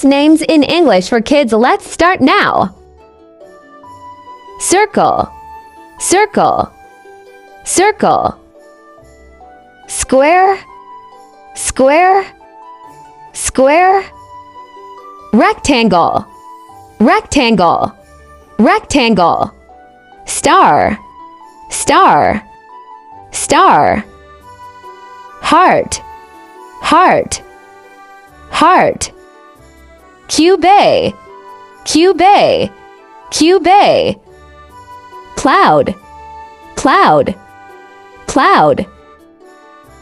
names in English for kids. Let's start now. Circle, circle, circle. Square, square, square. Rectangle, rectangle, rectangle. Star, star, star. Heart, heart, heart. Cube, cube, cube. Cloud, cloud, cloud.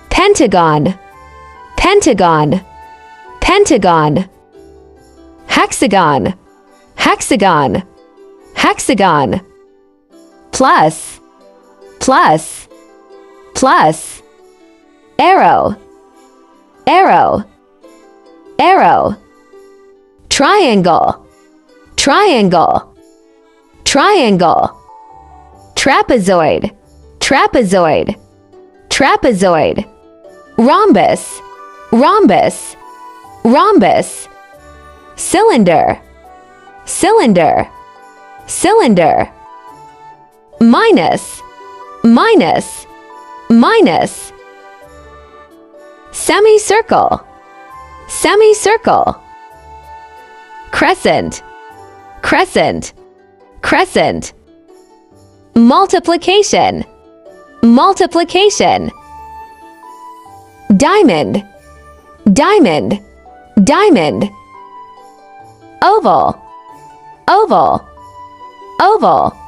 Pentagon, pentagon, pentagon. Hexagon, hexagon, hexagon. Plus, plus, plus. Arrow, arrow, arrow. Triangle, triangle, triangle. Trapezoid, trapezoid, trapezoid. Rhombus, rhombus, rhombus. Cylinder, cylinder, cylinder. Minus, minus, minus. Semicircle, semicircle. Crescent, crescent, crescent. Multiplication, multiplication. Diamond, diamond, diamond. Oval, oval, oval.